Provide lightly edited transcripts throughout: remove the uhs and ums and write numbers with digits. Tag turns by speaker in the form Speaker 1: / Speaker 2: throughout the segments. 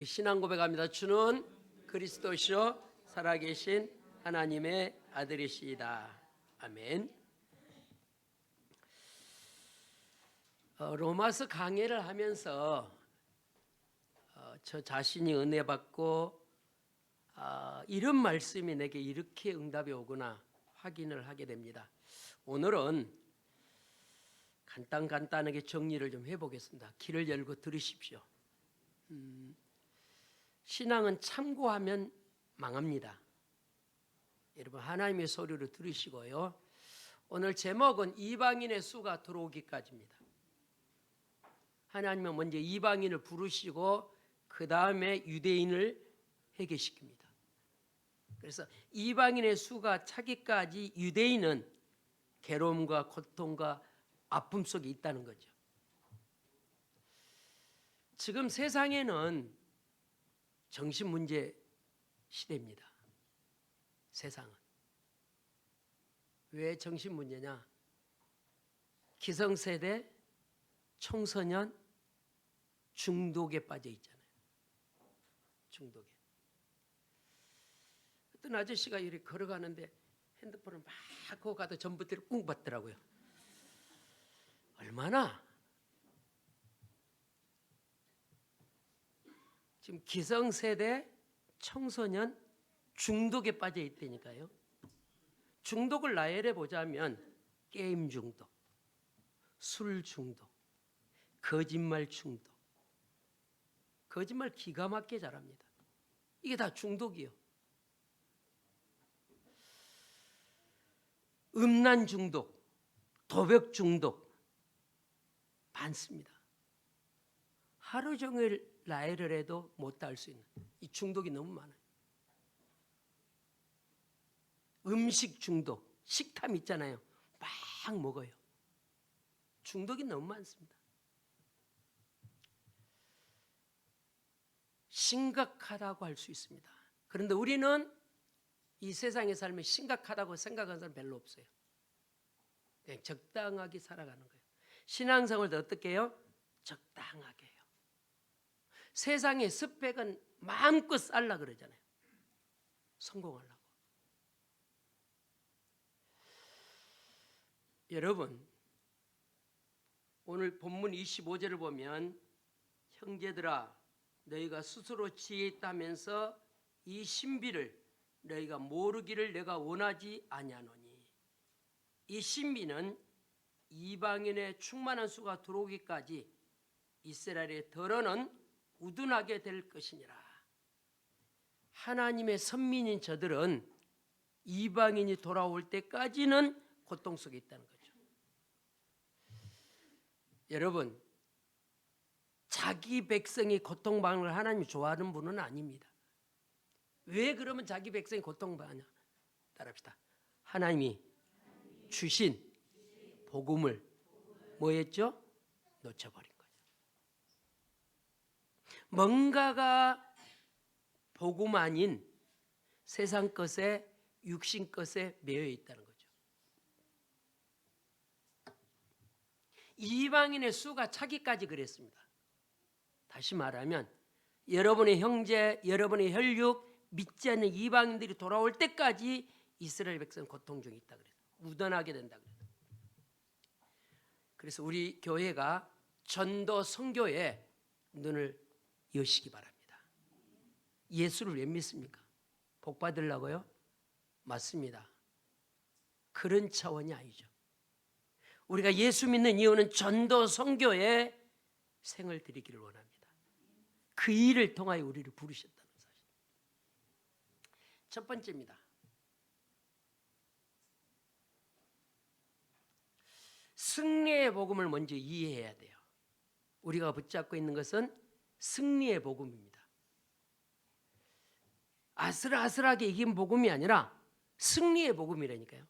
Speaker 1: 신앙 고백합니다. 주는 그리스도시요 살아계신 하나님의 아들이시다. 아멘. 로마서 강해를 하면서 저 자신이 은혜 받고 이런 말씀이 내게 이렇게 응답이 오구나 확인을 하게 됩니다. 오늘은 간단하게 정리를 좀 해보겠습니다. 귀를 열고 들으십시오. 신앙은 참고하면 망합니다. 여러분 하나님의 소리를 들으시고요. 오늘 제목은 이방인의 수가 들어오기까지입니다. 하나님은 먼저 이방인을 부르시고 그 다음에 유대인을 회개시킵니다. 그래서 이방인의 수가 차기까지 유대인은 괴로움과 고통과 아픔 속에 있다는 거죠. 지금 세상에는 정신문제 시대입니다. 세상은. 왜 정신문제냐? 기성세대, 청소년, 중독에 빠져 있잖아요. 중독에. 어떤 아저씨가 이렇게 걸어가는데 핸드폰을 막 하고 가다 전봇대를 꿍 받더라고요. 얼마나? 지금 기성세대, 청소년, 중독에 빠져 있다니까요. 중독을 나열해 보자면 게임 중독, 술 중독, 거짓말 중독. 거짓말 기가 막히게 잘합니다. 이게 다 중독이요. 음란 중독, 도벽 중독 많습니다. 하루 종일 나열을 해도 못 다 할 수 있는 이 중독이 너무 많아요. 음식 중독, 식탐 있잖아요. 막 먹어요. 중독이 너무 많습니다. 심각하다고 할 수 있습니다. 그런데 우리는 이 세상의 삶이 심각하다고 생각하는 사람 별로 없어요. 그냥 적당하게 살아가는 거예요. 신앙생활도 어떻게 해요? 적당하게 해요. 세상의 스펙은 마음껏 살라 그러잖아요. 성공하려고. 여러분, 오늘 본문 25절을 보면 형제들아 너희가 스스로 지혜 있다면서 이 신비를 너희가 모르기를 내가 원하지 아니하노니 이 신비는 이방인의 충만한 수가 들어오기까지 이스라엘의 더러는 우둔하게 될 것이니라. 하나님의 선민인 저들은 이방인이 돌아올 때까지는 고통 속에 있다는 거죠. 여러분, 자기 백성이 고통받는 걸 하나님이 좋아하는 분은 아닙니다. 왜 그러면 자기 백성이 고통받냐? 따라합시다. 하나님이 주신 복음을 뭐 했죠? 놓쳐버린 거죠. 뭔가가 복음 아닌 세상 것에 육신 것에 매여 있다는 거죠. 이방인의 수가 차기까지 그랬습니다. 다시 말하면 여러분의 형제, 여러분의 혈육 믿지 않는 이방인들이 돌아올 때까지 이스라엘 백성은 고통 중에 있다 그래요. 무던하게 된다 그래요. 그래서 우리 교회가 전도 선교에 눈을 여시기 바랍니다. 예수를 왜 믿습니까? 복 받으려고요? 맞습니다. 그런 차원이 아니죠. 우리가 예수 믿는 이유는 전도 선교에 생을 드리기를 원합니다. 그 일을 통하여 우리를 부르셨다는 사실. 첫 번째입니다. 승리의 복음을 먼저 이해해야 돼요. 우리가 붙잡고 있는 것은 승리의 복음입니다. 아슬아슬하게 이긴 복음이 아니라 승리의 복음이라니까요.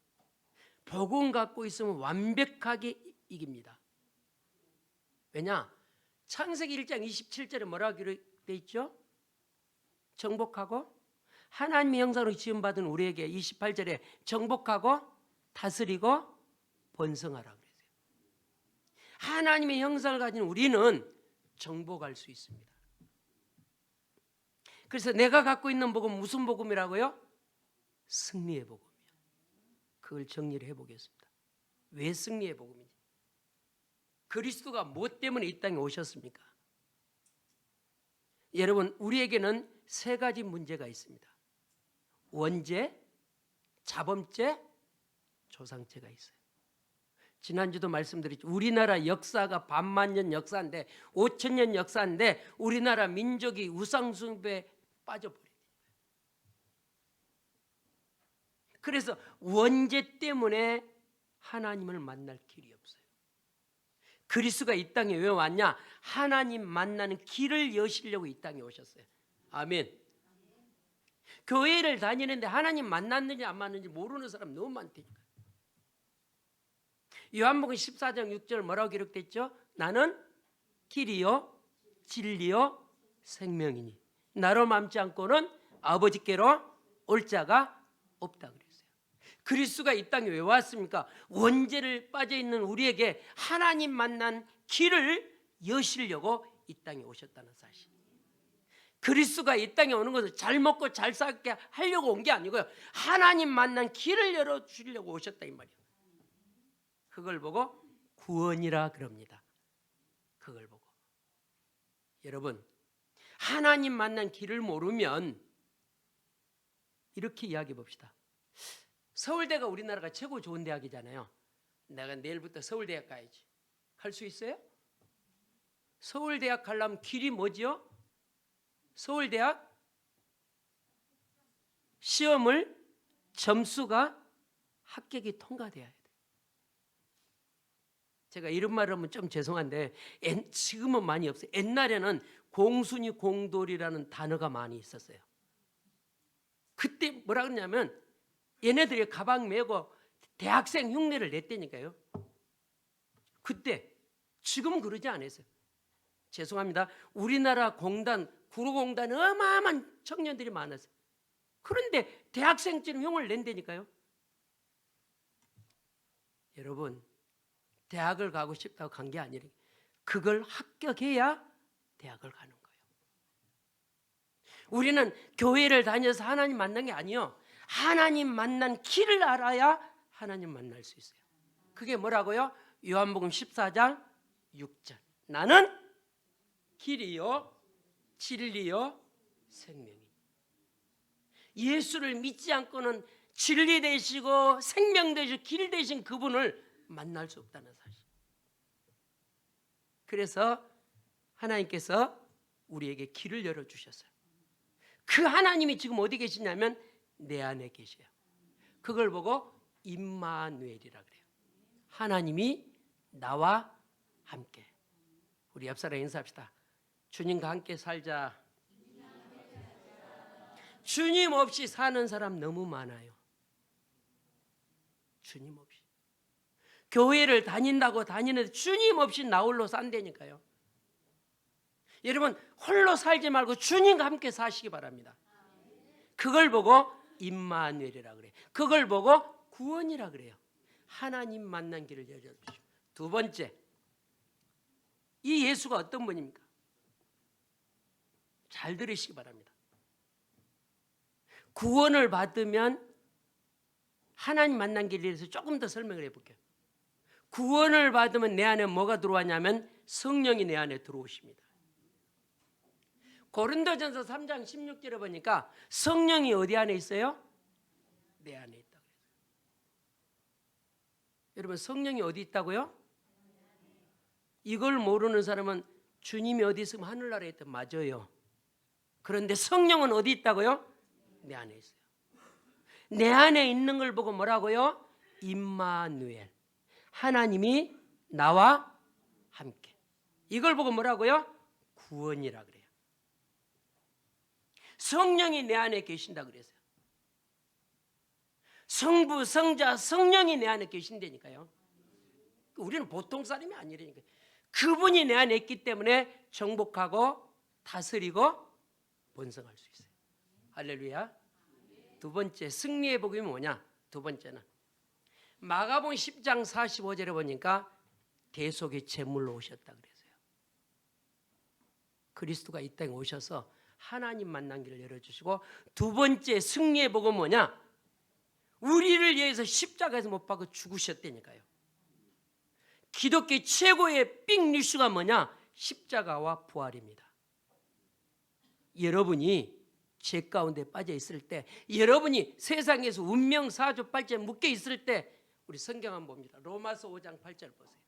Speaker 1: 복음 갖고 있으면 완벽하게 이깁니다. 왜냐? 창세기 1장 27절에 뭐라고 되어 있죠? 정복하고 하나님의 형상으로 지음받은 우리에게 28절에 정복하고 다스리고 번성하라 그랬어요. 하나님의 형상을 가진 우리는 정복할 수 있습니다. 그래서 내가 갖고 있는 복음 무슨 복음이라고요? 승리의 복음이요. 그걸 정리를 해보겠습니다. 왜 승리의 복음인지. 그리스도가 무엇 때문에 이 땅에 오셨습니까? 여러분, 우리에게는 세 가지 문제가 있습니다. 원죄, 자범죄, 조상죄가 있어요. 지난주도 말씀드렸죠. 우리나라 역사가 반만년 역사인데 5,000년 역사인데 우리나라 민족이 우상숭배에 빠져버려요. 그래서 원죄 때문에 하나님을 만날 길이 없어요. 그리스도가 이 땅에 왜 왔냐? 하나님 만나는 길을 여시려고 이 땅에 오셨어요. 아멘. 교회를 다니는데 하나님 만났는지 안 만났는지 모르는 사람 너무 많다니까. 요한복음 14장 6절 뭐라고 기록됐죠? 나는 길이요 진리요 생명이니 나로 맘지 않고는 아버지께로 올 자가 없다 그랬어요. 그리스도가 이 땅에 왜 왔습니까? 원죄를 빠져있는 우리에게 하나님 만난 길을 여시려고 이 땅에 오셨다는 사실. 그리스도가 이 땅에 오는 것은 잘 먹고 잘 살게 하려고 온 게 아니고요, 하나님 만난 길을 열어주려고 오셨다 이 말이에요. 그걸 보고 구원이라 그럽니다. 그걸 보고. 여러분, 하나님 만난 길을 모르면 이렇게 이야기해 봅시다. 서울대가 우리나라가 최고 좋은 대학이잖아요. 내가 내일부터 서울대학 가야지. 갈 수 있어요? 서울대학 가려면 길이 뭐지요? 서울대학 시험을 점수가 합격이 통과돼야 돼요. 제가 이런 말을 하면 좀 죄송한데 지금은 많이 없어요. 옛날에는 공순이 공돌이라는 단어가 많이 있었어요. 그때 뭐라 그러냐면 얘네들이 가방 메고 대학생 흉내를 냈다니까요. 그때. 지금은 그러지 않았어요. 죄송합니다. 우리나라 공단, 구로공단에 어마어마한 청년들이 많았어요. 그런데 대학생처럼 흉을 낸다니까요. 여러분, 대학을 가고 싶다고 간 게 아니라 그걸 합격해야 대학을 가는 거예요. 우리는 교회를 다녀서 하나님 만난 게 아니에요. 하나님 만난 길을 알아야 하나님 만날 수 있어요. 그게 뭐라고요? 요한복음 14장 6절. 나는 길이요 진리요 생명이. 예수를 믿지 않고는 진리 되시고 생명 되시고 길 되신 그분을 만날 수 없다는 사실. 그래서 하나님께서 우리에게 길을 열어주셨어요. 그 하나님이 지금 어디 계시냐면 내 안에 계셔요. 그걸 보고 임마누엘이라 그래요. 하나님이 나와 함께. 우리 옆사람 인사합시다. 주님과 함께 살자. 주님 없이 사는 사람 너무 많아요. 주님 없이. 교회를 다닌다고 다니는데 주님 없이 나 홀로 산다니까요. 여러분, 홀로 살지 말고 주님과 함께 사시기 바랍니다. 그걸 보고 임마누엘이라 그래요. 그걸 보고 구원이라 그래요. 하나님 만난 길을 열어주시오. 두 번째, 이 예수가 어떤 분입니까? 잘 들으시기 바랍니다. 구원을 받으면 하나님 만난 길에 대해서 조금 더 설명을 해볼게요. 구원을 받으면 내 안에 뭐가 들어왔냐면 성령이 내 안에 들어오십니다. 고린도전서 3장 16절에 보니까 성령이 어디 안에 있어요? 내 안에 있다고 그랬어요. 여러분, 성령이 어디 있다고요? 이걸 모르는 사람은 주님이 어디 있으면 하늘나라에 있다. 맞아요. 그런데 성령은 어디 있다고요? 내 안에 있어요. 내 안에 있는 걸 보고 뭐라고요? 임마누엘. 하나님이 나와 함께. 이걸 보고 뭐라고요? 구원이라 그래요. 성령이 내 안에 계신다 그랬어요. 성부, 성자, 성령이 내 안에 계신다니까요. 우리는 보통 사람이 아니라니까요. 그분이 내 안에 있기 때문에 정복하고 다스리고 번성할 수 있어요. 할렐루야. 두 번째, 승리의 복음이 뭐냐? 두 번째는 마가복음 10장 45절에 보니까 대속의 제물로 오셨다 그랬어요. 그리스도가 이 땅에 오셔서 하나님 만난 길을 열어주시고, 두 번째 승리의 복은 뭐냐? 우리를 위해서 십자가에서 못 박아 죽으셨다니까요. 기독교의 최고의 빅 뉴스가 뭐냐? 십자가와 부활입니다. 여러분이 죄 가운데 빠져 있을 때, 여러분이 세상에서 운명 사주팔자에 묶여 있을 때, 우리 성경 한번 봅니다. 로마서 5장 8절 보세요.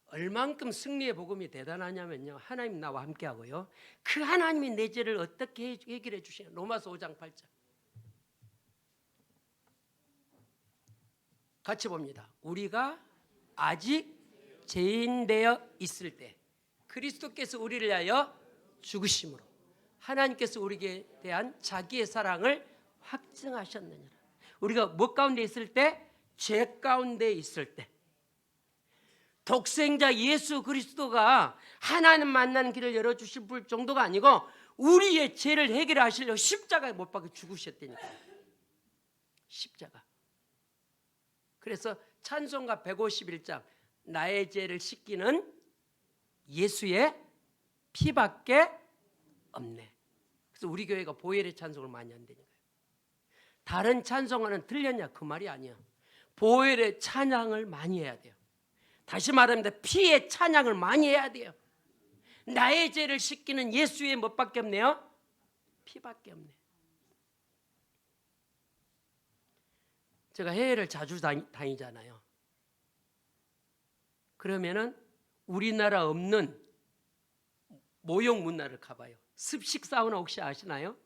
Speaker 1: 얼만큼 승리의 복음이 대단하냐면요, 하나님 나와 함께 하고요, 그 하나님이 내 죄를 어떻게 해결해 주시냐. 로마서 5장 8절 같이 봅니다. 우리가 아직 죄인 되어 있을 때 그리스도께서 우리를 위하여 죽으심으로 하나님께서 우리에 대한 자기의 사랑을 확증하셨느니라. 우리가 뭐 가운데 있을 때? 죄 가운데 있을 때. 독생자 예수 그리스도가 하나님 만나는 길을 열어주실 정도가 아니고 우리의 죄를 해결하시려고 십자가에 못 박혀 죽으셨다니까요. 십자가. 그래서 찬송가 151장, 나의 죄를 씻기는 예수의 피밖에 없네. 그래서 우리 교회가 보혈의 찬송을 많이 한다니까요. 다른 찬송가는 틀렸냐 그 말이 아니야. 보혈의 찬양을 많이 해야 돼요. 다시 말합니다. 피의 찬양을 많이 해야 돼요. 나의 죄를 씻기는 예수의 뭐밖에 없네요? 피밖에 없네. 제가 해외를 자주 다니잖아요. 그러면은 우리나라 없는 모형 문화를 가봐요. 습식 사우나 혹시 아시나요?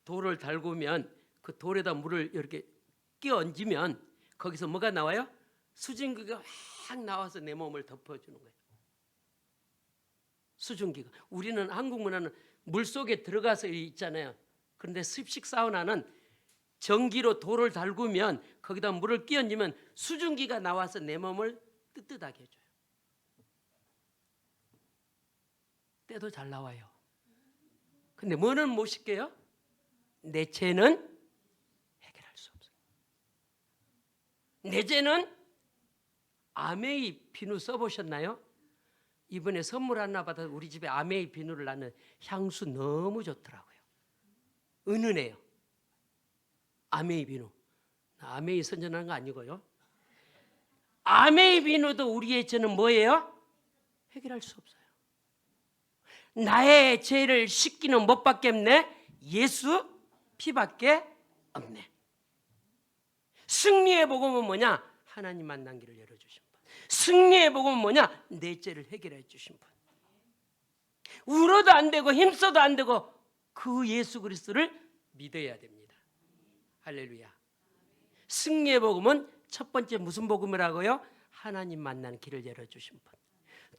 Speaker 1: 돌을 달구면 그 돌에다 물을 이렇게 끼워 얹으면 거기서 뭐가 나와요? 수증기가 확 나와서 내 몸을 덮어주는 거예요. 수증기가. 우리는 한국 문화는 물 속에 들어가서 있잖아요. 그런데 습식 사우나는 전기로 돌을 달구면 거기다 물을 끼얹으면 수증기가 나와서 내 몸을 뜨뜻하게 해줘요. 때도 잘 나와요. 근데 뭐는 못 씻게요? 내 죄는 해결할 수 없어요. 내 죄는 아메이 비누 써보셨나요? 이번에 선물 하나 받아서 우리 집에 아메이 비누를 놨는 향수 너무 좋더라고요. 은은해요. 아메이 비누. 아메이 선전하는 거 아니고요. 아메이 비누도 우리의 죄는 뭐예요? 해결할 수 없어요. 나의 죄를 씻기는 못밖에 없네. 예수 피밖에 없네. 승리의 복음은 뭐냐? 하나님 만난 길을 열어주신 분. 승리의 복음은 뭐냐? 내 죄를 해결해 주신 분. 울어도 안 되고 힘써도 안 되고 그 예수 그리스도를 믿어야 됩니다. 할렐루야. 승리의 복음은 첫 번째 무슨 복음이라고요? 하나님 만나는 길을 열어주신 분.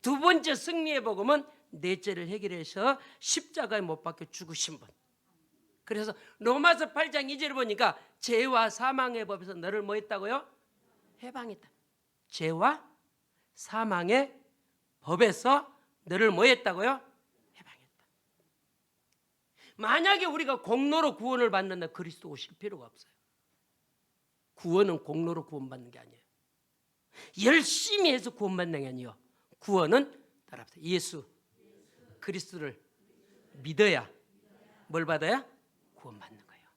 Speaker 1: 두 번째 승리의 복음은 내 죄를 해결해서 십자가에 못 박혀 죽으신 분. 그래서 로마서 8장 2절을 보니까 죄와 사망의 법에서 너를 뭐 했다고요? 해방했다. 죄와 사망의 법에서 너를 뭐 했다고요? 해방했다. 만약에 우리가 공로로 구원을 받는다, 그리스도 오실 필요가 없어요. 구원은 공로로 구원받는 게 아니에요. 열심히 해서 구원받는 게 아니에요. 구원은 따라합시다. 예수 그리스도를 믿어야 뭘 받아야? 구원받는 거예요.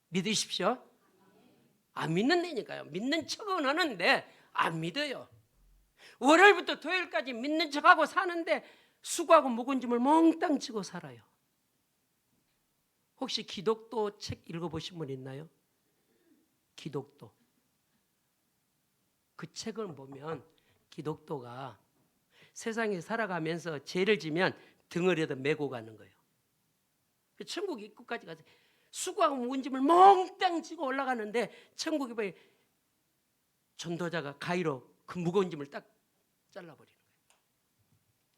Speaker 1: 믿으십시오. 안 믿는다니까요. 믿는 척은 하는데 안 믿어요. 월요일부터 토요일까지 믿는 척하고 사는데 수고하고 묵은짐을 몽땅 치고 살아요. 혹시 기독도 책 읽어보신 분 있나요? 기독도. 그 책을 보면 기독도가 세상에 살아가면서 죄를 지면 등을에다 메고 가는 거예요. 천국 입구까지 가서 수고하고 묵은짐을 몽땅 지고 올라가는데 천국에 보니 전도자가 가위로 그 무거운 짐을 딱 잘라버리는 거예요.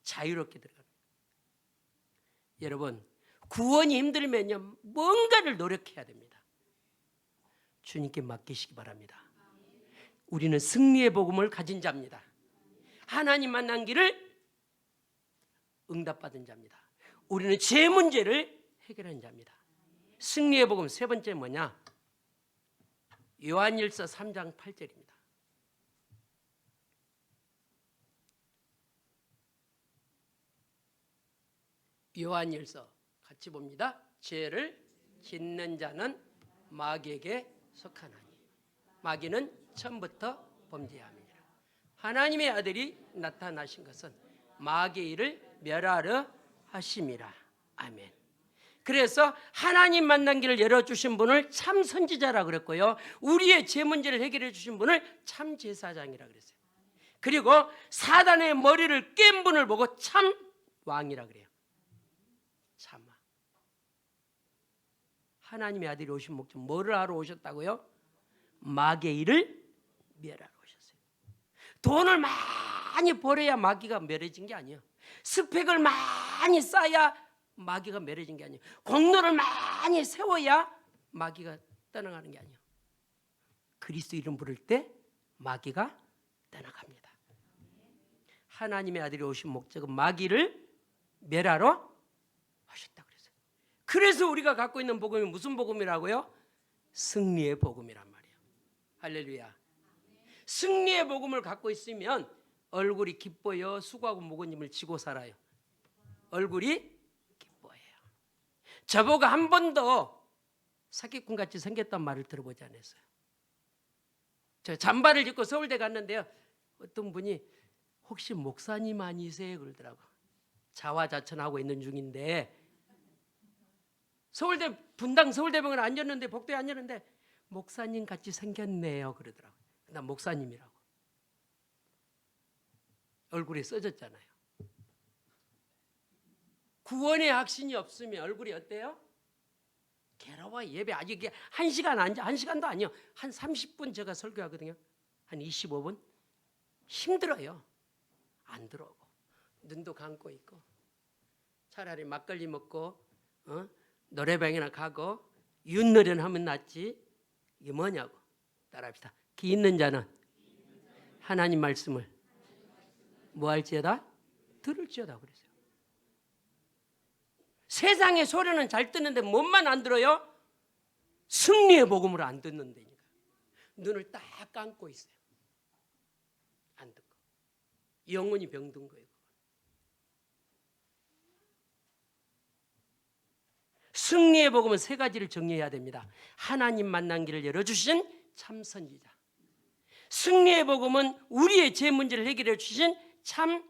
Speaker 1: 자유롭게 들어가는 거예요. 여러분, 구원이 힘들면요 뭔가를 노력해야 됩니다. 주님께 맡기시기 바랍니다. 우리는 승리의 복음을 가진 자입니다. 하나님 만난 길을 응답받은 자입니다. 우리는 죄 문제를 해결한 자입니다. 승리의 복음 세 번째 뭐냐? 요한일서 3장 8절입니다. 요한일서 같이 봅니다. 죄를 짓는 자는 마귀에게 속하나니 마귀는 처음부터 범죄함이니라. 하나님의 아들이 나타나신 것은 마귀의 일을 멸하려 하심이라. 아멘. 그래서 하나님 만난 길을 열어주신 분을 참 선지자라 그랬고요, 우리의 죄 문제를 해결해 주신 분을 참 제사장이라 그랬어요. 그리고 사단의 머리를 깬 분을 보고 참 왕이라 그래요. 참아. 하나님의 아들이 오신 목적, 뭐를 하러 오셨다고요? 마귀의 일을 멸하러 오셨어요. 돈을 많이 벌어야 마귀가 멸해진 게 아니에요. 스펙을 많이 쌓아야 마귀가 멸해진 게 아니에요. 공로를 많이 세워야 마귀가 떠나가는 게 아니에요. 그리스도 이름 부를 때 마귀가 떠나갑니다. 하나님의 아들이 오신 목적은 마귀를 멸하러 하셨다 그랬어요. 그래서 우리가 갖고 있는 복음이 무슨 복음이라고요? 승리의 복음이란 말이에요. 할렐루야. 승리의 복음을 갖고 있으면 얼굴이 기뻐요. 수고하고 무거운 짐을 지고 살아요. 얼굴이 기뻐해요. 저보고 한 번도 사기꾼같이 생겼단 말을 들어보지 않았어요. 저 잠바를 입고 서울대 갔는데요, 어떤 분이 혹시 목사님 아니세요? 그러더라고. 자화자찬하고 있는 중인데 서울대 분당 서울대병원에 앉았는데, 복도에 앉았는데 목사님 같이 생겼네요 그러더라고. 난 목사님이라고. 얼굴이 써졌잖아요. 구원의 확신이 없으면 얼굴이 어때요? 괴로워. 예배 아직 1시간 앉아, 1시간도 아니요, 한 30분 제가 설교하거든요. 한 25분 힘들어요. 안 들어오고 눈도 감고 있고, 차라리 막걸리 먹고 노래방이나 가고 윷노련 하면 낫지. 이게 뭐냐고. 따라합시다. 귀 있는 자는 하나님 말씀을 뭐 할지어다? 들을지어다 그랬어요. 세상의 소리는 잘 듣는데 뭔만 안 들어요? 승리의 복음을 안 듣는다니까. 눈을 딱 감고 있어요. 안 듣고. 영혼이 병든 거예요. 승리의 복음은 세 가지를 정리해야 됩니다. 하나님 만난 길을 열어주신 참 선지자, 승리의 복음은 우리의 죄 문제를 해결해 주신 참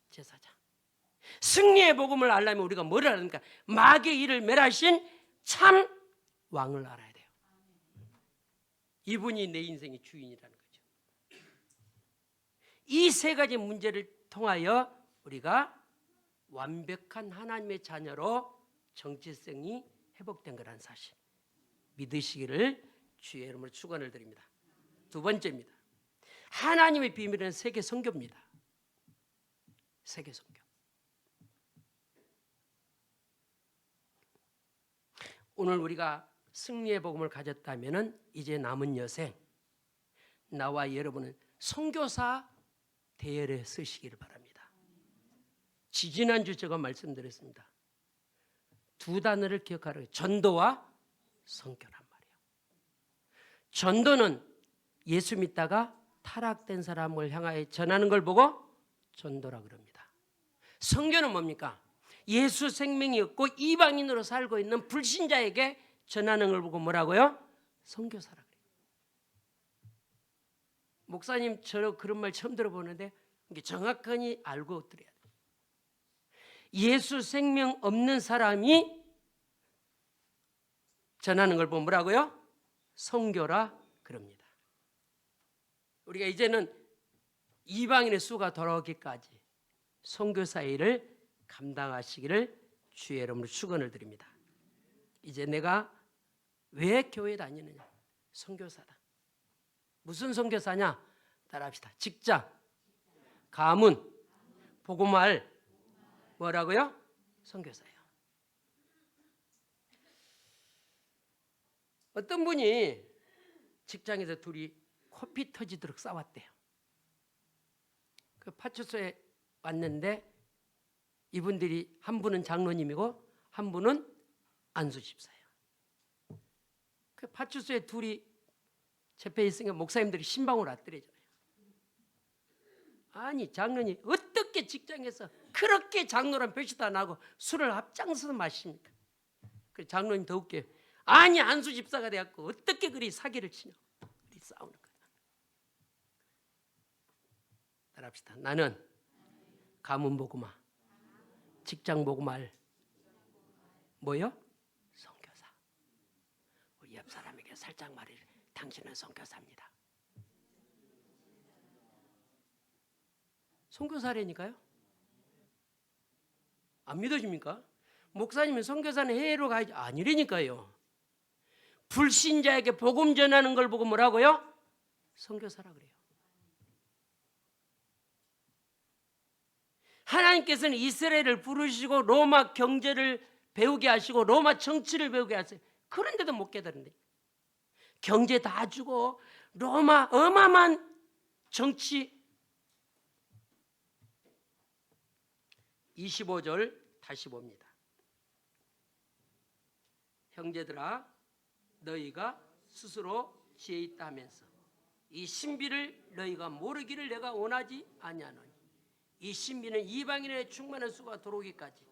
Speaker 1: 제사장, 승리의 복음을 알려면 우리가 뭘 알아야 합니까? 마귀의 일을 멸하신 참 왕을 알아야 돼요. 이분이 내 인생의 주인이라는 거죠. 이 세 가지 문제를 통하여 우리가 완벽한 하나님의 자녀로 정체성이 회복된 거라는 사실 믿으시기를 주의 이름으로 축원을 드립니다. 두 번째입니다. 하나님의 비밀은 세계 선교입니다. 세계 선교. 오늘 우리가 승리의 복음을 가졌다면 이제 남은 여생 나와 여러분은 선교사 대열에 서시기를 바랍니다. 지지난주 제가 말씀드렸습니다. 두 단어를 기억하라고. 전도와 선교란 말이에요. 전도는 예수 믿다가 타락된 사람을 향하여 전하는 걸 보고 전도라 그럽니다. 선교는 뭡니까? 예수 생명이 없고 이방인으로 살고 있는 불신자에게 전하는 걸 보고 뭐라고요? 선교사라 그래요. 목사님 저 그런 말 처음 들어보는데 이게 정확하게 알고 들어야 돼요. 예수 생명 없는 사람이 전하는 걸 보면 뭐라고요? 선교라 그럽니다. 우리가 이제는 이방인의 수가 돌아오기까지 선교사 일을 감당하시기를 주의 이름으로 축원을 드립니다. 이제 내가 왜 교회 다니느냐? 선교사다. 무슨 선교사냐? 따라합시다. 직장, 가문, 복음할 뭐라고요? 선교사예요. 어떤 분이 직장에서 둘이 코피 터지도록 싸웠대요. 그 파출소에 왔는데 이분들이 한 분은 장로님이고 한 분은 안수집사예요. 그 파출소에 둘이 접해 있으니까 목사님들이 신방울 왔더래잖아요. 아니 장로님 어떻게 그렇게 직장에서 그렇게 장로란 표시도 안 하고 술을 앞장서서 마십니까? 그 장로님 더 웃겨요. 아니 안수 집사가 돼갖고 어떻게 그리 사기를 치냐고 그리 싸우는 거야. 따라합시다. 나는 가문 보고 마, 직장 보고 말, 뭐요? 선교사. 우리 옆 사람에게 살짝 말해. 당신은 선교사입니다. 선교사라니까요. 안 믿어집니까? 목사님은 선교사는 해외로 가야지. 아니라니까요. 불신자에게 복음 전하는 걸 보고 뭐라고요? 선교사라 그래요. 하나님께서는 이스라엘을 부르시고 로마 경제를 배우게 하시고 로마 정치를 배우게 하세요. 그런데도 못 깨달은데 경제 다 주고 로마 어마어마한 정치. 25절 다시 봅니다. 형제들아 너희가 스스로 지혜 있다 하면서 이 신비를 너희가 모르기를 내가 원하지 아니하노니 이 신비는 이방인의 충만한 수가 들어오기까지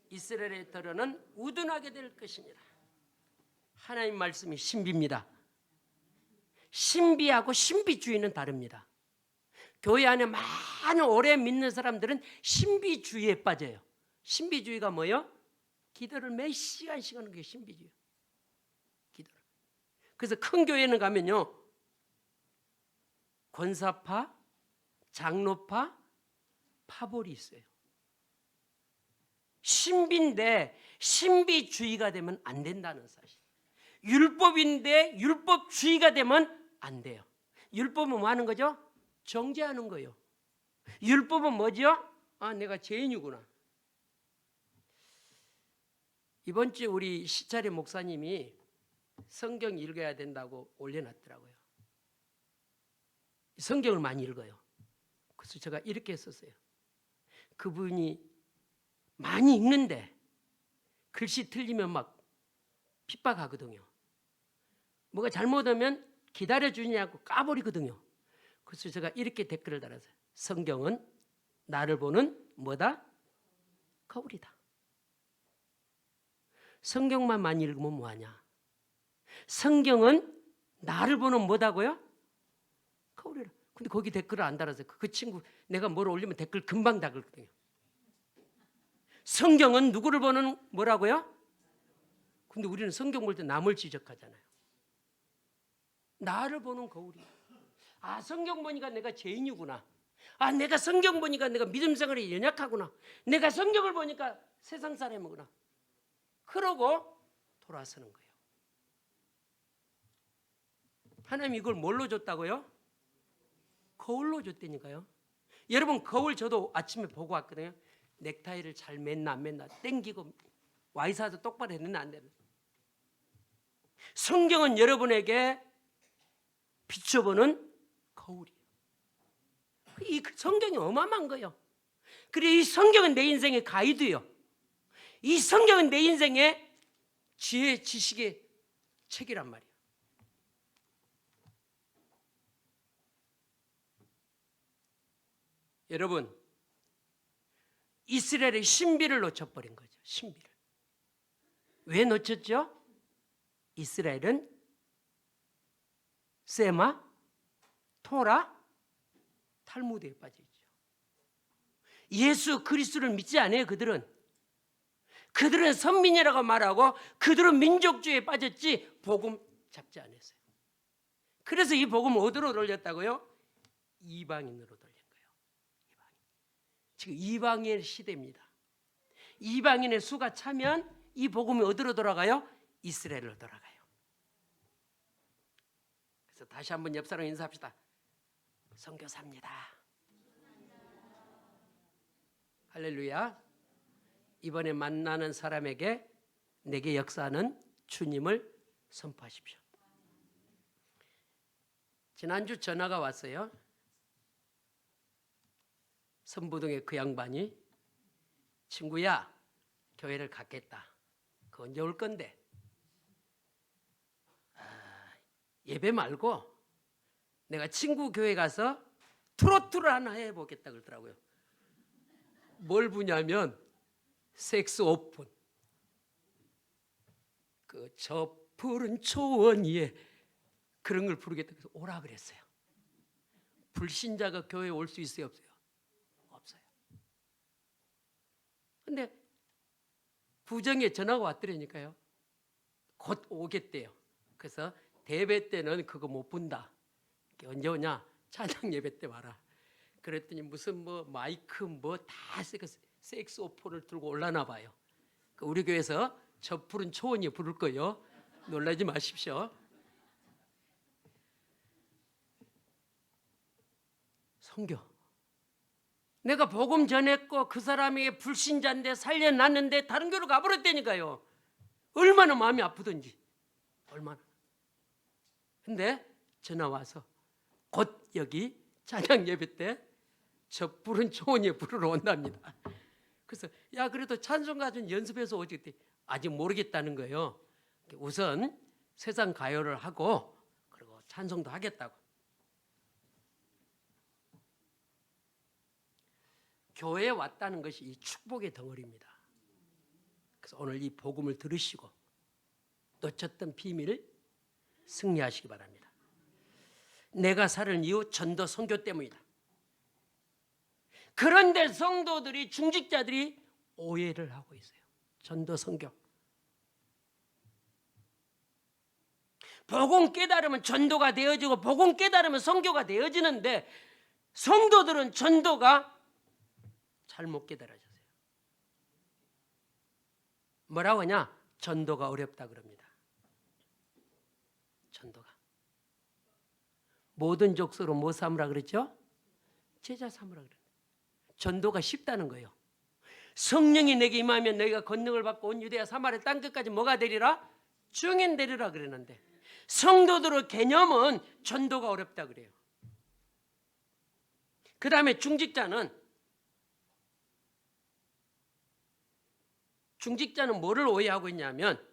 Speaker 1: 이스라엘의 털어는 우둔하게 될 것이니라. 하나님 말씀이 신비입니다. 신비하고 신비주의는 다릅니다. 교회 안에 많은 오래 믿는 사람들은 신비주의에 빠져요. 신비주의가 뭐예요? 기도를 몇 시간씩 하는 게 신비주의예요. 기도를. 그래서 큰 교회는 가면요 권사파, 장로파, 파벌이 있어요. 신비인데 신비주의가 되면 안 된다는 사실. 율법인데 율법주의가 되면 안 돼요. 율법은 뭐 하는 거죠? 정죄하는 거예요. 율법은 뭐죠? 아, 내가 죄인이구나. 이번 주에 우리 시차례 목사님이 성경 읽어야 된다고 올려놨더라고요. 성경을 많이 읽어요. 그래서 제가 이렇게 썼어요. 그분이 많이 읽는데 글씨 틀리면 막 핍박하거든요. 뭐가 잘못하면 기다려주냐고 까버리거든요. 그래서 제가 이렇게 댓글을 달았어요. 성경은 나를 보는 뭐다? 거울이다. 성경만 많이 읽으면 뭐하냐? 성경은 나를 보는 뭐다고요? 거울이라. 근데 거기 댓글을 안 달아서 그 친구 내가 뭘 올리면 댓글 금방 달거든요. 성경은 누구를 보는 뭐라고요? 근데 우리는 성경 볼 때 남을 지적하잖아요. 나를 보는 거울이야. 아, 성경 보니까 내가 죄인이구나. 아, 내가 성경 보니까 내가 믿음 생활이 연약하구나. 내가 성경을 보니까 세상 사람이구나. 그러고 돌아서는 거예요. 하나님이 이걸 뭘로 줬다고요? 거울로 줬다니까요. 여러분 거울 저도 아침에 보고 왔거든요. 넥타이를 잘 맸나 안 맸나 땡기고 와이사도 똑바로 했는데 안 되는. 성경은 여러분에게 비춰보는 거울이에요. 이 성경이 어마어마한 거예요. 그리고 이 성경은 내 인생의 가이드예요. 이 성경은 내 인생의 지혜, 지식의 책이란 말이에요. 여러분, 이스라엘의 신비를 놓쳐버린 거죠. 신비를. 왜 놓쳤죠? 이스라엘은 세마, 토라, 탈무드에 빠져 있죠. 예수 그리스도를 믿지 않아요. 그들은 선민이라고 말하고 그들은 민족주의에 빠졌지 복음 잡지 않았어요. 그래서 이 복음을 어디로 돌렸다고요? 이방인으로 돌린 거예요. 지금 이방인의 시대입니다. 이방인의 수가 차면 이 복음이 어디로 돌아가요? 이스라엘로 돌아가요. 그래서 다시 한번 옆 사람 인사합시다. 선교사입니다. 할렐루야. 이번에 만나는 사람에게 내게 역사하는 주님을 선포하십시오. 지난주 전화가 왔어요. 선부동의 그 양반이 친구야 교회를 갖겠다. 그 언제 올 건데? 예배 말고 내가 친구 교회 가서 트로트를 하나 해보겠다 그러더라고요. 뭘 부냐면 섹스 오픈. 그 저 푸른 초원 위에 그런 걸 부르겠다 그래서 오라 그랬어요. 불신자가 교회에 올 수 있어요, 없어요? 없어요. 근데 부정에 전화가 왔더라니까요. 곧 오겠대요. 그래서 대배 때는 그거 못 본다. 언제 오냐? 찬양 예배 때 와라. 그랬더니 무슨 뭐 마이크 뭐 다 섹스 오픈을 들고 올라나 봐요. 우리 교회에서 저 푸른 초원이 부를 거예요. 놀라지 마십시오. 선교. 내가 복음 전했고 그 사람이 불신자인데 살려놨는데 다른 교회로 가버렸다니까요. 얼마나 마음이 아프던지. 얼마나. 근데 전화 와서 곧 여기 찬양 예배 때 저 푸른 초원이 부르러 온답니다. 그래서 야 그래도 찬송가 좀 연습해서 오지 그때 아직 모르겠다는 거예요. 우선 세상 가요를 하고 그리고 찬송도 하겠다고. 교회에 왔다는 것이 이 축복의 덩어리입니다. 그래서 오늘 이 복음을 들으시고 놓쳤던 비밀을 승리하시기 바랍니다. 내가 살은 이유 전도 선교 때문이다. 그런데 성도들이 중직자들이 오해를 하고 있어요. 전도 선교. 복음 깨달으면 전도가 되어지고 복음 깨달으면 선교가 되어지는데 성도들은 전도가 잘못 깨달아졌어요. 뭐라고 하냐? 전도가 어렵다 그럽니다. 전도가. 모든 족속으로 뭐 삼으라 그랬죠? 제자 삼으라 그랬는데 전도가 쉽다는 거예요. 성령이 내게 임하면 너희가 권능을 받고 온 유대야 사마리아 땅끝까지 뭐가 되리라? 증인 되리라 그랬는데 성도들의 개념은 전도가 어렵다 그래요. 그 다음에 중직자는 뭐를 오해하고 있냐면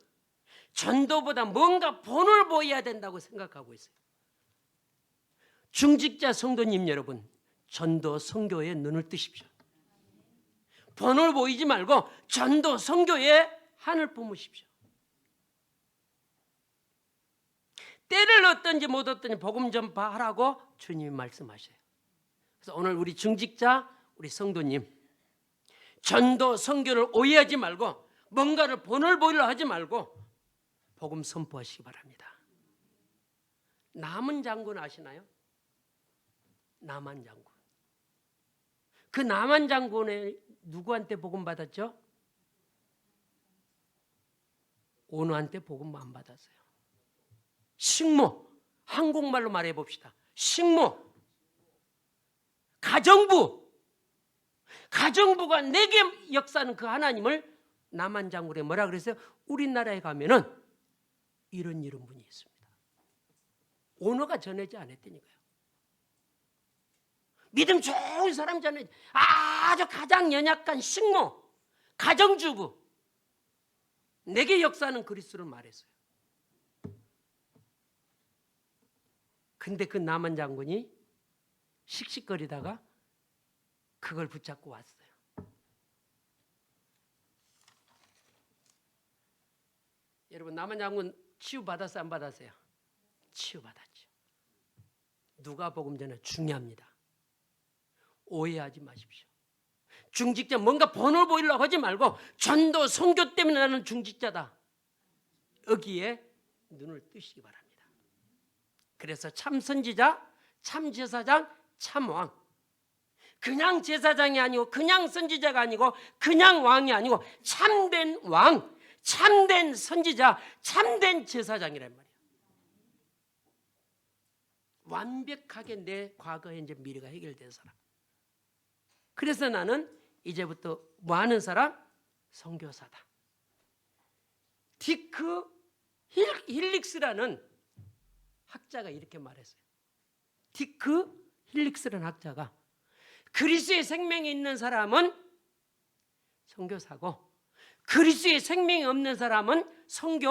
Speaker 1: 전도보다 뭔가 본을 보여야 된다고 생각하고 있어요. 중직자 성도님 여러분, 전도 선교에 눈을 뜨십시오. 본을 보이지 말고 전도 선교에 한을 품으십시오. 때를 얻든지 못 얻든지 복음 전파하라고 주님이 말씀하셔요. 그래서 오늘 우리 중직자, 우리 성도님 전도 선교를 오해하지 말고 뭔가를 본을 보이려 하지 말고 복음 선포하시기 바랍니다. 남은 장군 아시나요? 남한 장군. 그 남한 장군의 누구한테 복음 받았죠? 오너한테 복음 안 받았어요. 식모, 한국말로 말해 봅시다. 식모, 가정부가 내게 역사하는 그 하나님을 남한 장군에 뭐라 그랬어요? 우리나라에 가면은 이런 분이 있습니다. 오너가 전하지 않았다니까요. 믿음 좋은 사람 전에 아주 가장 연약한 식모, 가정주부 내게 역사하는 그리스도를 말했어요. 근데 그 남한 장군이 씩씩거리다가 그걸 붙잡고 왔어요. 여러분 남한 장군 치유받았어요? 안 받았어요? 치유받았죠. 누가 복음 전해? 중요합니다. 오해하지 마십시오. 중직자 뭔가 본을 보이려고 하지 말고 전도 선교 때문에 나는 중직자다. 여기에 눈을 뜨시기 바랍니다. 그래서 참 선지자, 참 제사장, 참 왕. 그냥 제사장이 아니고 그냥 선지자가 아니고 그냥 왕이 아니고 참된 왕, 참된 선지자, 참된 제사장이란 말이에요. 완벽하게 내 과거, 현재, 미래가 해결된 사람. 그래서 나는 이제부터 뭐 하는 사람? 선교사다. 디크 힐릭스라는 학자가 이렇게 말했어요. 디크 힐릭스라는 학자가 그리스도의 생명이 있는 사람은 선교사고 그리스도의 생명이 없는 사람은 선교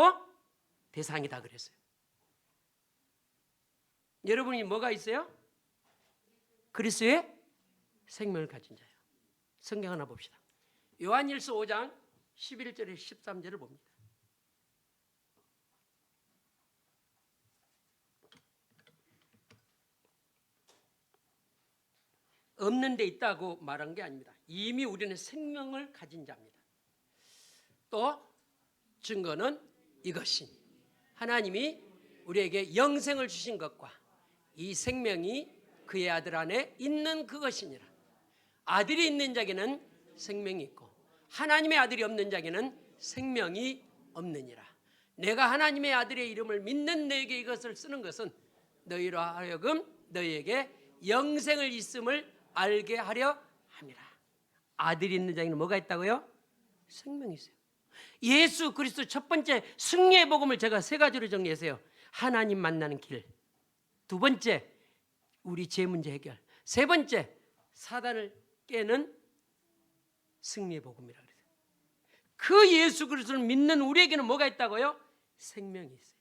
Speaker 1: 대상이다 그랬어요. 여러분이 뭐가 있어요? 그리스도의 생명을 가진 자예요. 성경 하나 봅시다. 요한일서 5장 11절에 13절을 봅니다. 없는 데 있다고 말한 게 아닙니다. 이미 우리는 생명을 가진 자입니다. 또 증거는 이것이니 하나님이 우리에게 영생을 주신 것과 이 생명이 그의 아들 안에 있는 그것이니라. 아들이 있는 자에게는 생명이 있고 하나님의 아들이 없는 자에게는 생명이 없느니라. 내가 하나님의 아들의 이름을 믿는 너에게 이것을 쓰는 것은 너희로 하여금 너희에게 영생을 있음을 알게 하려 함이라. 아들이 있는 자에게는 뭐가 있다고요? 생명이 있어요. 예수 그리스도 첫 번째 승리의 복음을 제가 세 가지로 정리했어요. 하나님 만나는 길, 두 번째 우리 죄 문제 해결, 세 번째 사단을 깨는 승리의 복음이라 그래요. 그 예수 그리스도를 믿는 우리에게는 뭐가 있다고요? 생명이 있어요.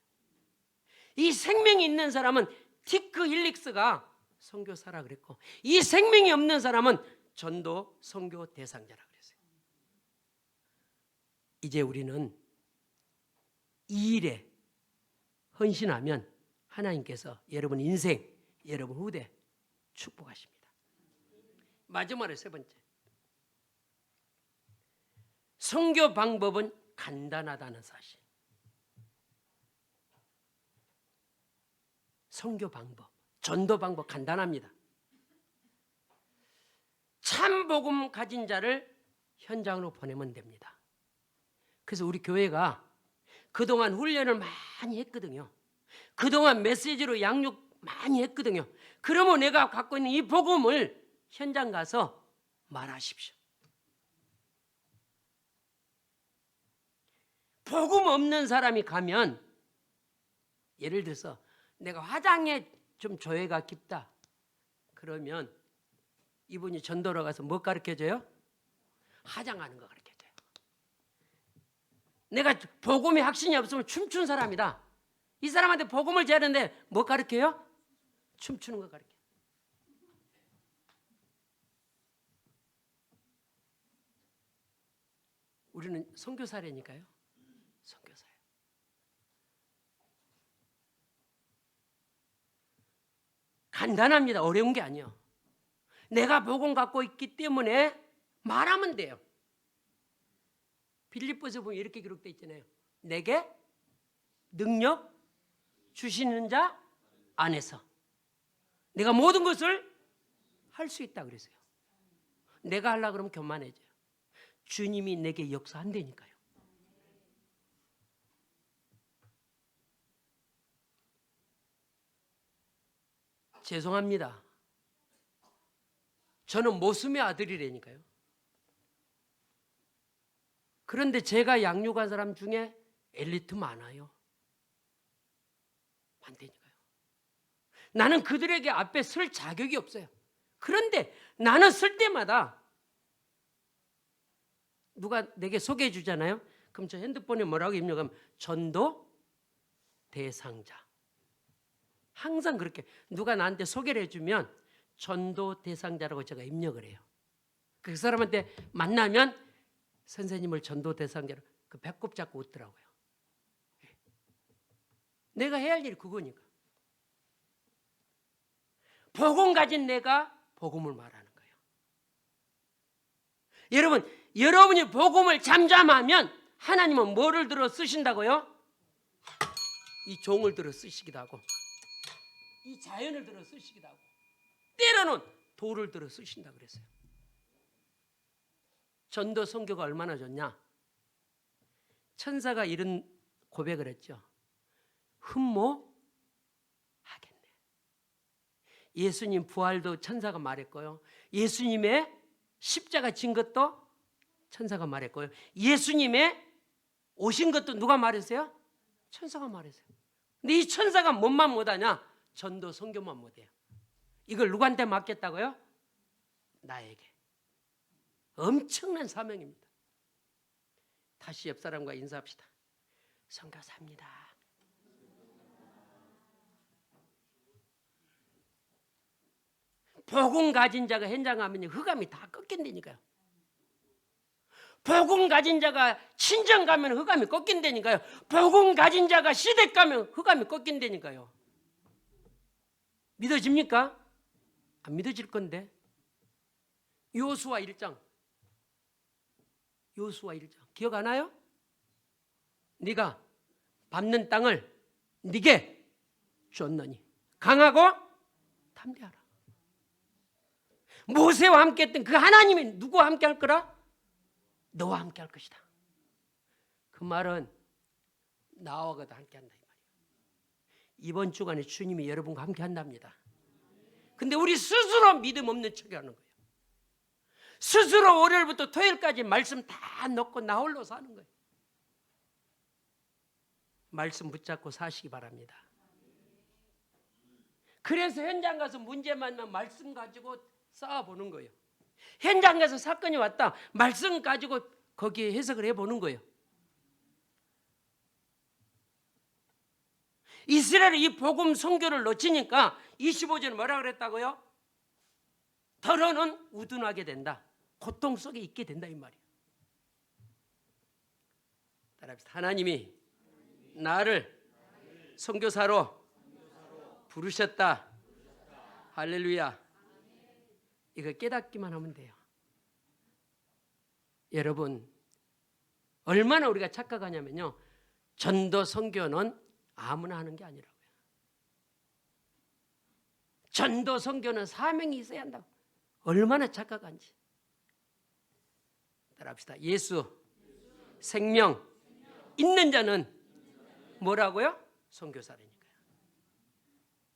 Speaker 1: 이 생명이 있는 사람은 티크 힐릭스가 선교사라 그랬고, 이 생명이 없는 사람은 전도 선교 대상자라 그랬어요. 이제 우리는 이 일에 헌신하면 하나님께서 여러분 인생, 여러분 후대 축복하십니다. 마지막으로 세 번째, 선교 방법은 간단하다는 사실. 선교 방법, 전도 방법 간단합니다. 참 복음 가진 자를 현장으로 보내면 됩니다. 그래서 우리 교회가 그동안 훈련을 많이 했거든요. 그동안 메시지로 양육 많이 했거든요. 그러면 내가 갖고 있는 이 복음을 현장 가서 말하십시오. 복음 없는 사람이 가면, 예를 들어서 내가 화장에 좀 조예가 깊다 그러면 이분이 전도로 가서 뭐 가르쳐줘요? 화장하는 거 가르쳐줘요. 내가 복음의 확신이 없으면 춤추는 사람이다, 이 사람한테 복음을 전하는데 뭐 가르쳐요? 춤추는 거 가르쳐요. 우리는 선교사라니까요. 선교사예요. 간단합니다. 어려운 게 아니에요. 내가 복음 갖고 있기 때문에 말하면 돼요. 빌립보서 보면 이렇게 기록되어 있잖아요. 내게 능력 주시는 자 안에서 내가 모든 것을 할 수 있다 그랬어요. 내가 하려고 그러면 교만해져요. 주님이 내게 역사한다니까요. 죄송합니다. 저는 모순의 아들이라니까요. 그런데 제가 양육한 사람 중에 엘리트 많아요. 많다니까요. 나는 그들에게 앞에 설 자격이 없어요. 그런데 나는 설 때마다 누가 내게 소개해 주잖아요. 그럼 저 핸드폰에 뭐라고 입력하면 전도 대상자. 항상 그렇게 누가 나한테 소개를 해주면 전도 대상자라고 제가 입력을 해요. 그 사람한테 만나면 선생님을 전도 대상자로 그 배꼽 잡고 웃더라고요. 내가 해야 할 일이 그거니까. 복음 가진 내가 복음을 말하는 거예요. 여러분이 복음을 잠잠하면 하나님은 뭐를 들어 쓰신다고요? 이 종을 들어 쓰시기도 하고, 이 자연을 들어 쓰시기도 하고, 때로는 돌을 들어 쓰신다 그랬어요. 전도 선교가 얼마나 좋냐? 천사가 이런 고백을 했죠. 흠모하겠네. 예수님 부활도 천사가 말했고요. 예수님의 십자가 진 것도 천사가 말했고요. 예수님의 오신 것도 누가 말했어요? 천사가 말했어요. 근데 이 천사가 뭔만 못하냐? 전도 선교만 못해요. 이걸 누구한테 맡겼다고요? 나에게. 엄청난 사명입니다. 다시 옆 사람과 인사합시다. 선교사입니다. 복음 가진 자가 현장 가면 흑암이 다 꺾인다니까요. 복음 가진 자가 친정 가면 흑암이 꺾인다니까요. 복음 가진 자가 시댁 가면 흑암이 꺾인다니까요. 믿어집니까? 안 믿어질 건데. 요수와 1장 기억 안 나요? 네가 밟는 땅을 네게 줬느니 강하고 담대하라. 모세와 함께 했던 그 하나님이 누구와 함께 할 거라? 너와 함께 할 것이다. 그 말은 나와 그도 함께 한다 이 말이에요. 이번 주간에 주님이 여러분과 함께 한답니다. 근데 우리 스스로 믿음 없는 척 하는 거예요. 스스로 월요일부터 토요일까지 말씀 다 넣고 나 홀로 사는 거예요. 말씀 붙잡고 사시기 바랍니다. 그래서 현장 가서 문제 만나면 말씀 가지고 싸워보는 거예요. 현장 가서 사건이 왔다. 말씀 가지고 거기에 해석을 해보는 거예요. 이스라엘이 이 복음 선교를 놓치니까 25절에 뭐라 그랬다고요? 더러는 우둔하게 된다. 고통 속에 있게 된다 이 말이에요. 따라합시다. 하나님이 나를 선교사로 부르셨다. 할렐루야. 이거 깨닫기만 하면 돼요. 여러분, 얼마나 우리가 착각하냐면요, 전도 선교는 아무나 하는 게 아니라고요. 전도 선교는 사명이 있어야 한다고. 얼마나 착각한지. 따라합시다. 예수 생명 있는 자는 뭐라고요? 선교사라니까요.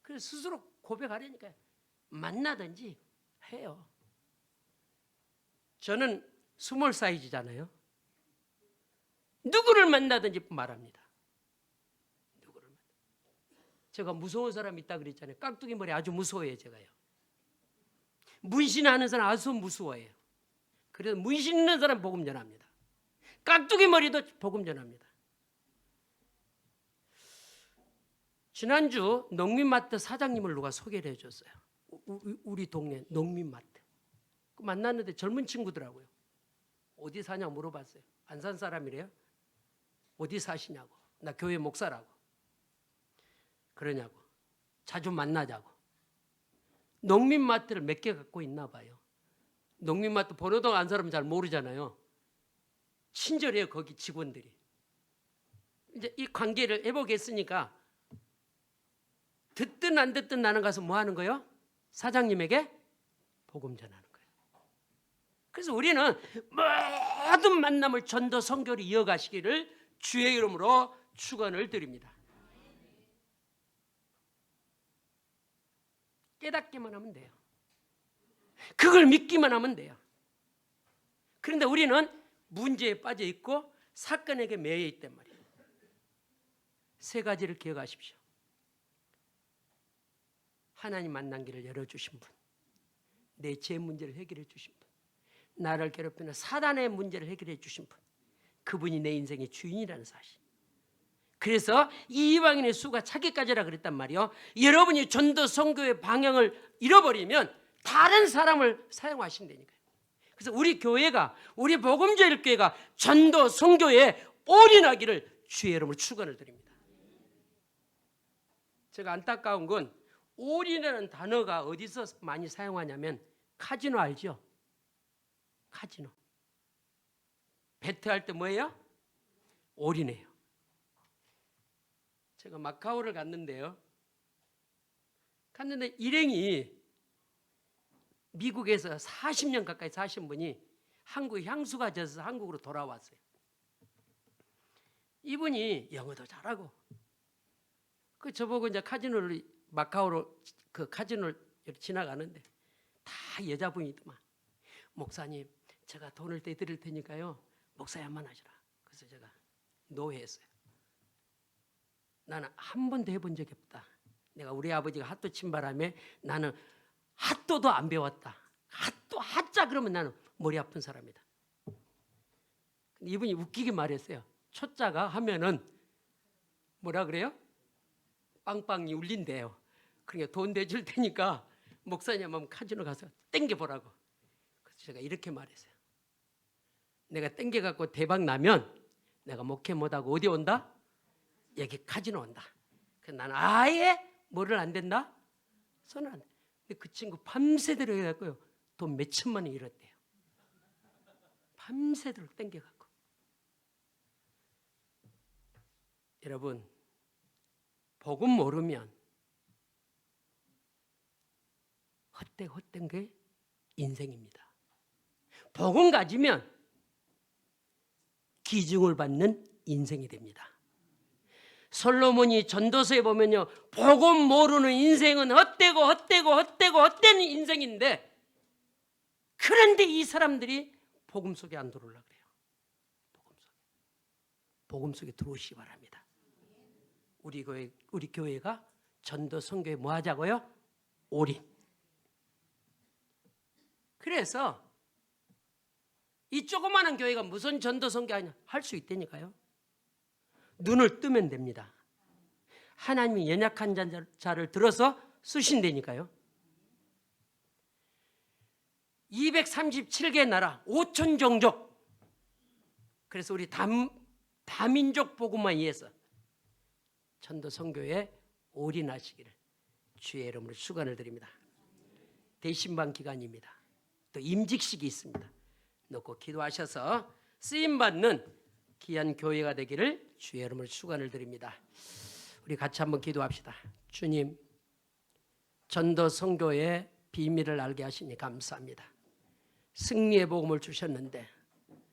Speaker 1: 그래서 스스로 고백하려니까요. 만나든지 해요. 저는 스몰 사이즈잖아요. 누구를 만나든지 말합니다. 누구를 만나. 제가 무서운 사람 있다 그랬잖아요. 깍두기 머리 아주 무서워해요. 제가요. 문신하는 사람 아주 무서워해요. 그래서 문신 있는 사람 복음 전합니다. 깍두기 머리도 복음 전합니다. 지난주 농민마트 사장님을 누가 소개를 해줬어요. 우리 동네 농민마트. 만났는데 젊은 친구더라고요. 어디 사냐고 물어봤어요. 안산 사람이래요. 어디 사시냐고. 나 교회 목사라고. 그러냐고. 자주 만나자고. 농민마트를 몇 개 갖고 있나 봐요. 농민마트 번호도 안 사람은 잘 모르잖아요. 친절해요. 거기 직원들이. 이제 이 관계를 회복했으니까 듣든 안 듣든 나는 가서 뭐 하는 거예요? 사장님에게 복음 전하는 거예요. 그래서 우리는 모든 만남을 전도 선교로 이어가시기를 주의 이름으로 축원을 드립니다. 깨닫기만 하면 돼요. 그걸 믿기만 하면 돼요. 그런데 우리는 문제에 빠져 있고 사건에게 매여 있단 말이에요. 세 가지를 기억하십시오. 하나님 만난 길을 열어주신 분, 내 죄 문제를 해결해 주신 분, 나를 괴롭히는 사단의 문제를 해결해 주신 분, 그분이 내 인생의 주인이라는 사실. 그래서 이 이방인의 수가 차기까지라 그랬단 말이에요. 여러분이 전도 선교의 방향을 잃어버리면 다른 사람을 사용하신다니까요. 그래서 우리 교회가, 우리 복음제일교회가 전도 선교에 올인하기를 주의 이름으로 축원을 드립니다. 제가 안타까운 건 올인이라는 단어가 어디서 많이 사용하냐면 카지노 알죠? 카지노. 베트할 때 뭐예요? 올인해요. 제가 마카오를 갔는데요. 갔는데 일행이 미국에서 40년 가까이 사신 분이 한국에 향수가 져서 한국으로 돌아왔어요. 이분이 영어도 잘하고 그 저보고 이제 카지노를 마카오로 그 카지노를 지나가는데 다 여자분이더만. 목사님, 제가 돈을 떼드릴 테니까요. 목사님 한번 하시라. 그래서 제가 노했어요. 나는 한 번도 해본 적이 없다. 내가 우리 아버지가 핫도 친 바람에 나는 핫도도 안 배웠다. 핫도 핫자 그러면 나는 머리 아픈 사람이다. 근데 이분이 웃기게 말했어요. 초자가 하면은 뭐라 그래요? 빵빵이 울린대요. 그러니까 돈 내줄 테니까 목사님 한번 카지노 가서 땡겨보라고. 그래서 제가 이렇게 말했어요. 내가 땡겨갖고 대박 나면 내가 목회 못하고 어디 온다? 여기 카지노 온다. 그래서 나는 아예 뭐를 안 된다? 손을 안 돼. 근데 그 친구 밤새도록 해갖고요 돈 몇천만 원 잃었대요. 밤새도록 땡겨갖고. 여러분, 복음 모르면 헛된 게 인생입니다. 복음 가지면 기중을 받는 인생이 됩니다. 솔로몬이 전도서에 보면요, 복음 모르는 인생은 헛되는 인생인데, 그런데 이 사람들이 복음 속에 안 들어오려고 그래요. 복음 속에 들어오시기 바랍니다. 우리 교회가 전도 선교에 뭐 하자고요? 올인. 그래서 이 조그마한 교회가 무슨 전도 선교 아니냐 할 수 있다니까요. 눈을 뜨면 됩니다. 하나님이 연약한 자를 들어서 쓰신다니까요. 237개 나라 5천 종족. 그래서 우리 다민족 복음만 위해서 전도 선교에 올인하시기를 주의 이름으로 축원을 드립니다. 대신방 기간입니다. 또 임직식이 있습니다. 놓고 기도하셔서 쓰임받는 귀한 교회가 되기를 주의 이름으로 축원을 드립니다. 우리 같이 한번 기도합시다. 주님, 전도 선교의 비밀을 알게 하시니 감사합니다. 승리의 복음을 주셨는데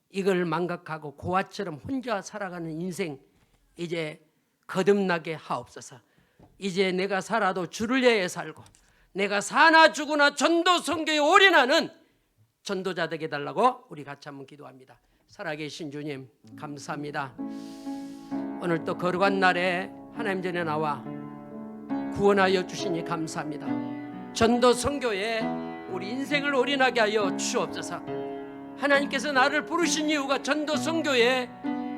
Speaker 1: 이걸 망각하고 고아처럼 혼자 살아가는 인생 이제 거듭나게 하옵소서. 이제 내가 살아도 주를 위해 살고 내가 사나 죽으나 전도 선교에 올인하는 전도자 되게 달라고 우리 같이 한번 기도합니다. 살아계신 주님 감사합니다. 오늘 또 거룩한 날에 하나님 전에 나와 구원하여 주시니 감사합니다. 전도 선교에 우리 인생을 올인하게 하여 주옵소서. 하나님께서 나를 부르신 이유가 전도 선교에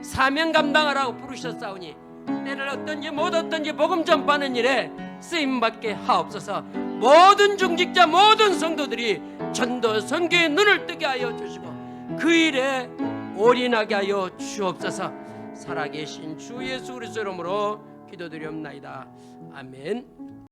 Speaker 1: 사명 감당하라고 부르셨사오니 때를 얻든지 못 얻든지 복음 전파하는 일에 쓰임받게 하옵소서. 모든 중직자 모든 성도들이 전도 선교에 눈을 뜨게 하여 주시고 그 일에 올인하게 하여 주옵소서. 살아계신 주 예수 그리스도 이름으로 기도드리옵나이다. 아멘.